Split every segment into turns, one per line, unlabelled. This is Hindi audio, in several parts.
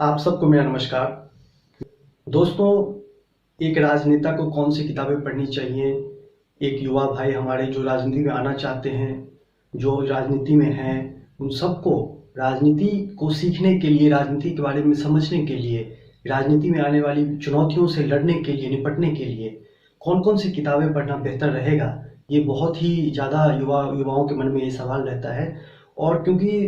आप सबको मेरा नमस्कार। दोस्तों, एक राजनेता को कौन सी किताबें पढ़नी चाहिए? एक युवा भाई हमारे जो राजनीति में आना चाहते हैं, जो राजनीति में हैं, उन सबको राजनीति को सीखने के लिए, राजनीति के बारे में समझने के लिए, राजनीति में आने वाली चुनौतियों से लड़ने के लिए, निपटने के लिए कौन-कौन सी किताबें पढ़ना बेहतर रहेगा? ये बहुत ही ज़्यादा युवाओं के मन में ये सवाल रहता है। और क्योंकि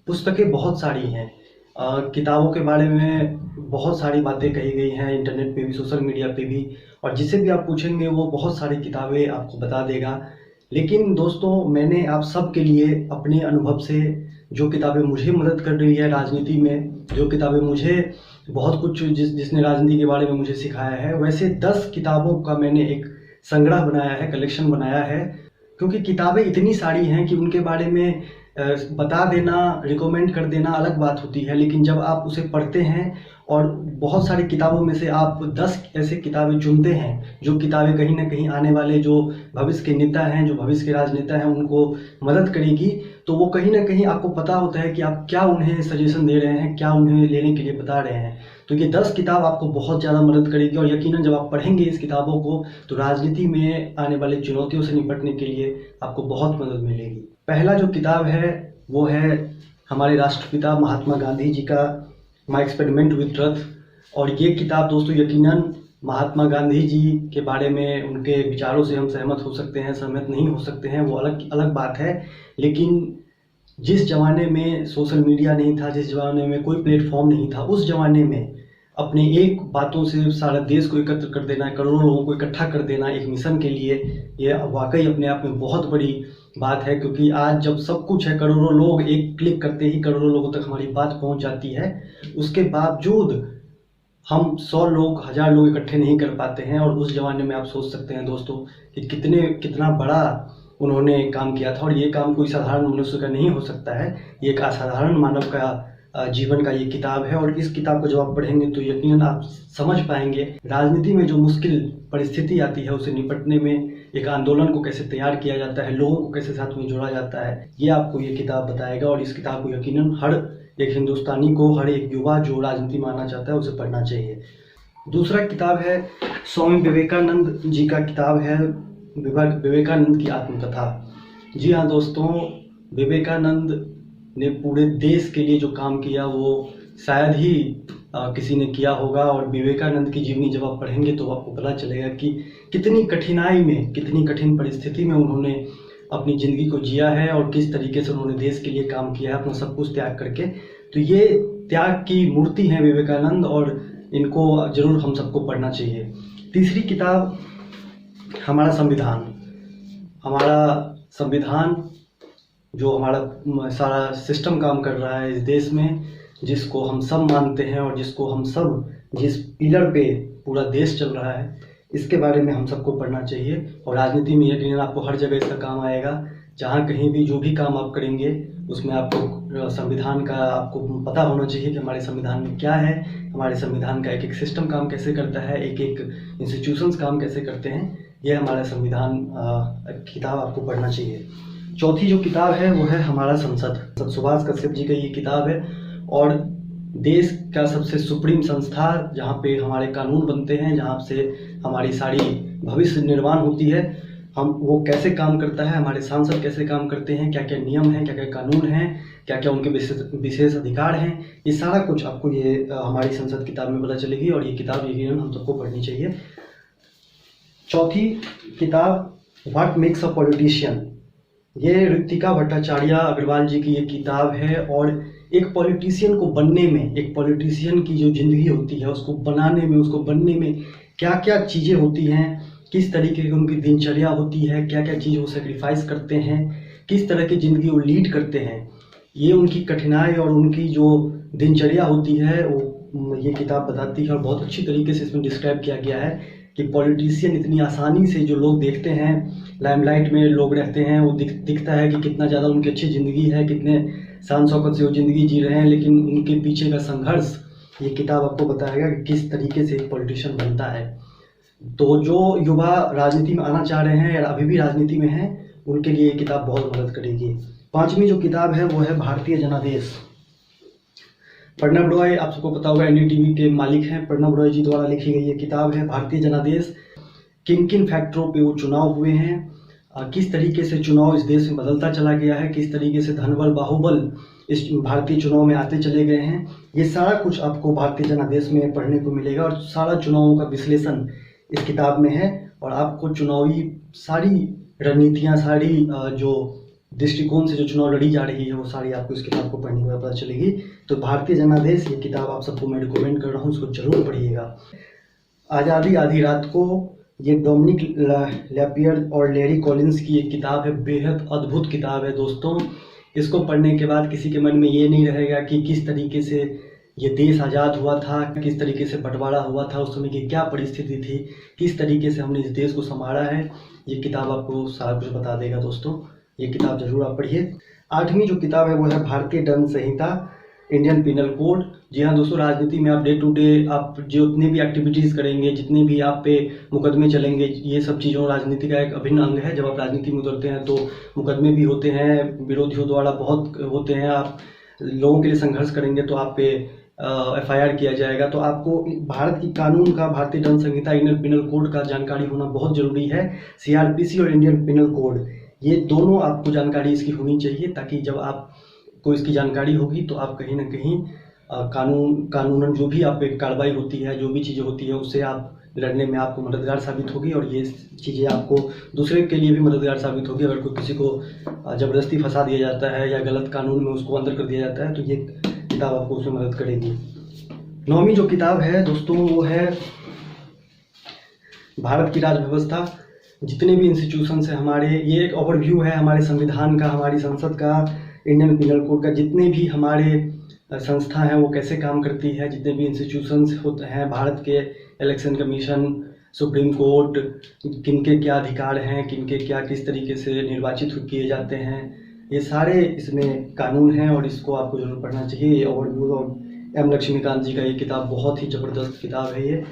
पुस्तकें बहुत सारी हैं, किताबों के बारे में बहुत सारी बातें कही गई हैं इंटरनेट पे भी, सोशल मीडिया पे भी, और जिसे भी आप पूछेंगे वो बहुत सारी किताबें आपको बता देगा। लेकिन दोस्तों, मैंने आप सब के लिए अपने अनुभव से जो किताबें मुझे मदद कर रही है राजनीति में, जो किताबें मुझे बहुत कुछ जिसने राजनीति के बारे में मुझे सिखाया है, वैसे 10 किताबों का मैंने एक संग्रह बनाया है, कलेक्शन बनाया है। क्योंकि किताबें इतनी सारी हैं कि उनके बारे में बता देना, रिकमेंड कर देना अलग बात होती है, लेकिन जब आप उसे पढ़ते हैं और बहुत सारी किताबों में से आप 10 ऐसे किताबें चुनते हैं जो किताबें कहीं ना कहीं आने वाले जो भविष्य के नेता हैं, जो भविष्य के राजनेता हैं, उनको मदद करेगी, तो वो कहीं ना कहीं आपको पता होता है कि आप क्या उन्हें सजेशन दे रहे हैं, क्या उन्हें लेने के लिए बता रहे हैं। तो ये 10 किताब आपको बहुत ज़्यादा मदद करेगी, और यकीनन जब आप पढ़ेंगे इस किताबों को तो राजनीति में आने वाली चुनौतियों से निपटने के लिए आपको बहुत मदद मिलेगी। पहला जो किताब है वो है हमारे राष्ट्रपिता महात्मा गांधी जी का माय एक्सपेरिमेंट विद ट्रुथ। और ये किताब दोस्तों, यकीनन महात्मा गांधी जी के बारे में, उनके विचारों से हम सहमत हो सकते हैं, सहमत नहीं हो सकते हैं, वो अलग अलग बात है। लेकिन जिस ज़माने में सोशल मीडिया नहीं था, जिस ज़माने में कोई प्लेटफॉर्म नहीं था, उस ज़माने में अपने एक बातों से सारा देश को एकत्र कर देना, करोड़ों लोगों को इकट्ठा कर देना एक मिशन के लिए, ये वाकई अपने आप में बहुत बड़ी बात है। क्योंकि आज जब सब कुछ है, करोड़ों लोग एक क्लिक करते ही करोड़ों लोगों तक हमारी बात पहुंच जाती है, उसके बावजूद हम 100 लोग, 1000 लोग इकट्ठे नहीं कर पाते हैं। और उस ज़माने में आप सोच सकते हैं दोस्तों कि कितना बड़ा उन्होंने काम किया था। और ये काम कोई साधारण मनुष्य का नहीं हो सकता है, ये एक असाधारण मानव का जीवन का ये किताब है। और इस किताब को जब आप पढ़ेंगे तो यकीनन आप समझ पाएंगे राजनीति में जो मुश्किल परिस्थिति आती है उसे निपटने में एक आंदोलन को कैसे तैयार किया जाता है, लोगों को कैसे साथ में जोड़ा जाता है, ये आपको ये किताब बताएगा। और इस किताब को यकीनन हर एक हिंदुस्तानी को, हर एक युवा जो राजनीति में आना चाहता है उसे पढ़ना चाहिए। दूसरा किताब है स्वामी विवेकानंद जी का किताब है, विवेकानंद की आत्मकथा। जी हाँ दोस्तों, विवेकानंद ने पूरे देश के लिए जो काम किया वो शायद ही किसी ने किया होगा। और विवेकानंद की जीवनी जब आप पढ़ेंगे तो आपको पता चलेगा कि कितनी कठिनाई में, कितनी कठिन परिस्थिति में उन्होंने अपनी ज़िंदगी को जिया है और किस तरीके से उन्होंने देश के लिए काम किया है, अपना सब कुछ त्याग करके। तो ये त्याग की मूर्ति है विवेकानंद, और इनको जरूर हम सबको पढ़ना चाहिए। तीसरी किताब हमारा संविधान जो हमारा सारा सिस्टम काम कर रहा है इस देश में, जिसको हम सब मानते हैं और जिस पिलर पे पूरा देश चल रहा है, इसके बारे में हम सबको पढ़ना चाहिए। और राजनीति में यकीनन आपको हर जगह इसका काम आएगा। जहाँ कहीं भी जो भी काम आप करेंगे उसमें आपको संविधान का आपको पता होना चाहिए कि हमारे संविधान में क्या है, हमारे संविधान का एक एक सिस्टम काम कैसे करता है, एक एक इंस्टीट्यूशंस काम कैसे करते हैं। यह हमारा संविधान किताब आपको पढ़ना चाहिए। चौथी जो किताब है वो है हमारा संसद। सुभाष कश्यप जी का ये किताब है, और देश का सबसे सुप्रीम संस्था जहाँ पे हमारे कानून बनते हैं, जहाँ से हमारी सारी भविष्य निर्माण होती है, हम वो कैसे काम करता है, हमारे सांसद कैसे काम करते हैं, क्या क्या नियम हैं, क्या क्या कानून हैं, क्या क्या उनके विशेष अधिकार हैं, ये सारा कुछ आपको ये हमारी संसद किताब में पता चलेगी। और ये किताब यकीनन हम सबको पढ़नी चाहिए। चौथी किताब व्हाट मेक्स अ पॉलिटिशियन, ये ऋतिका भट्टाचार्य अग्रवाल जी की ये किताब है। और एक पॉलिटिशियन को बनने में, एक पॉलिटिशियन की जो ज़िंदगी होती है उसको बनाने में, उसको बनने में क्या क्या चीज़ें होती हैं, किस तरीके की उनकी दिनचर्या होती है, क्या क्या चीज़ वो सेक्रीफाइस करते हैं, किस तरह की ज़िंदगी वो लीड करते हैं, ये उनकी कठिनाई और उनकी जो दिनचर्या होती है वो ये किताब बताती है। और बहुत अच्छी तरीके से इसमें डिस्क्राइब किया गया है कि पॉलिटिशियन इतनी आसानी से, जो लोग देखते हैं लाइमलाइट में लोग रहते हैं, वो दिखता है कि कितना ज़्यादा उनकी अच्छी ज़िंदगी है, कितने शान शौकत से वो ज़िंदगी जी रहे हैं, लेकिन उनके पीछे का संघर्ष ये किताब आपको बताएगा कि किस तरीके से एक पॉलिटिशियन बनता है। तो जो युवा राजनीति में आना चाह रहे हैं या अभी भी राजनीति में हैं, उनके लिए ये किताब बहुत मदद करेगी। पांचवी जो किताब है वो है भारतीय जनादेश। प्रणब रॉय, आप सबको पता होगा, एनडीटीवी के मालिक हैं। प्रणब रॉय जी द्वारा लिखी गई ये किताब है भारतीय जनादेश। किन किन फैक्टरों पे वो चुनाव हुए हैं, किस तरीके से चुनाव इस देश में बदलता चला गया है, किस तरीके से धनबल बाहुबल इस भारतीय चुनाव में आते चले गए हैं, ये सारा कुछ आपको भारतीय जनादेश में पढ़ने को मिलेगा। और सारा चुनावों का विश्लेषण इस किताब में है और आपको चुनावी सारी रणनीतियाँ, सारी जो दृष्टिकोण से जो चुनाव लड़ी जा रही है वो सारी आपको इस किताब को पढ़ने के बाद पता चलेगी। तो भारतीय जनादेश ये किताब आप सबको मैं रिकमेंड कर रहा हूँ, इसको जरूर पढ़िएगा। आज़ादी आधी रात को, ये डोमिनिक लैपियर और लैरी कॉलिंस की एक किताब है, बेहद अद्भुत किताब है दोस्तों। इसको पढ़ने के बाद किसी के मन में ये नहीं रहेगा कि किस तरीके से ये देश आज़ाद हुआ था, किस तरीके से बंटवारा हुआ था, उस समय की क्या परिस्थिति थी, किस तरीके से हमने इस देश को संभाला है। ये किताब आपको सारा कुछ बता देगा दोस्तों, ये किताब जरूर आप पढ़िए। 8वीं जो किताब है वो है भारतीय दंड संहिता, इंडियन पिनल कोड। जी हाँ दोस्तों, राजनीति में आप डे टू डे आप जितनी भी एक्टिविटीज़ करेंगे, जितने भी आप पे मुकदमे चलेंगे, ये सब चीज़ों राजनीति का एक अभिन्न अंग है। जब आप राजनीति में उतरते हैं तो मुकदमे भी होते हैं, विरोधियों द्वारा बहुत होते हैं। आप लोगों के लिए संघर्ष करेंगे तो आप पे FIR किया जाएगा। तो आपको भारत की कानून का, भारतीय दंड संहिता, इंडियन पिनल कोड का जानकारी होना बहुत जरूरी है। CRPC और इंडियन पिनल कोड, ये दोनों आपको जानकारी इसकी होनी चाहिए, ताकि जब आपको इसकी जानकारी होगी तो आप कहीं ना कहीं कानूनन जो भी आप पे कार्रवाई होती है, जो भी चीज़ें होती है, उससे आप लड़ने में आपको मददगार साबित होगी। और ये चीज़ें आपको दूसरे के लिए भी मददगार साबित होगी। अगर कोई किसी को ज़बरदस्ती फंसा दिया जाता है या गलत कानून में उसको अंदर कर दिया जाता है तो ये किताब आपको उसमें मदद करेगी। 9वीं जो किताब है दोस्तों वो है भारत की राज व्यवस्था। जितने भी इंस्टीट्यूशंस हैं हमारे, ये एक ओवरव्यू है हमारे संविधान का, हमारी संसद का, इंडियन पिनल कोड का। जितने भी हमारे संस्था हैं वो कैसे काम करती है, जितने भी इंस्टीट्यूशंस होते हैं भारत के, इलेक्शन कमीशन, सुप्रीम कोर्ट, किनके क्या अधिकार हैं, किनके क्या किस तरीके से निर्वाचित किए जाते हैं, ये सारे इसमें कानून हैं और इसको आपको जरूर पढ़ना चाहिए। ये ओवरव्यू और M लक्ष्मीकांत जी का ये किताब बहुत ही ज़बरदस्त किताब है ये।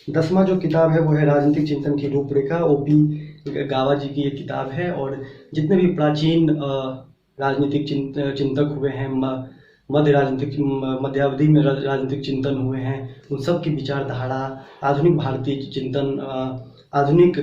10वां जो किताब है वो है राजनीतिक चिंतन की रूपरेखा, OP गावा जी की ये किताब है। और जितने भी प्राचीन राजनीतिक चिंतक हुए हैं, मध्यावधि में राजनीतिक चिंतन हुए हैं, उन सब की विचारधारा, आधुनिक भारतीय चिंतन, आधुनिक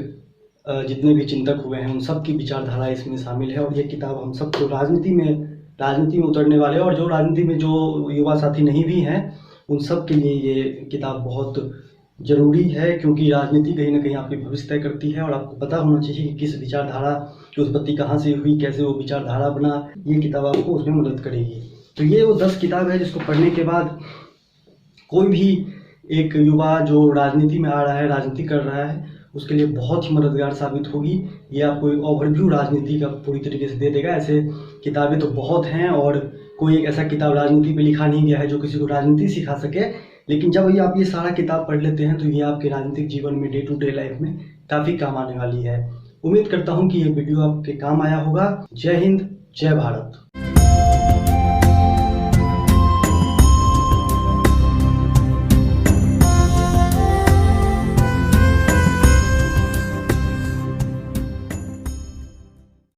जितने भी चिंतक हुए हैं उन सब की विचारधारा इसमें शामिल है। और ये किताब हम सबको राजनीति में उतरने वाले और जो राजनीति में जो युवा साथी नहीं भी हैं उन सब के लिए ये किताब बहुत जरूरी है, क्योंकि राजनीति कहीं ना कहीं आपकी भविष्य तय करती है और आपको पता होना चाहिए कि किस विचारधारा की उत्पत्ति कहाँ से हुई, कैसे वो विचारधारा बना। ये किताब आपको उसमें मदद करेगी। तो ये वो 10 किताब है जिसको पढ़ने के बाद कोई भी एक युवा जो राजनीति में आ रहा है, राजनीति कर रहा है, उसके लिए बहुत ही मददगार साबित होगी। ये आपको एक ओवरव्यू राजनीति का पूरी तरीके से दे देगा। ऐसे किताबें तो बहुत हैं और कोई एक ऐसा किताब राजनीति पे लिखा नहीं गया है जो किसी को राजनीति सिखा सके, लेकिन जब आप ये सारा किताब पढ़ लेते हैं तो ये आपके राजनीतिक जीवन में, डे टू डे लाइफ में काफ़ी काम आने वाली है। उम्मीद करता हूँ कि ये वीडियो आपके काम आया होगा। जय हिंद, जय भारत।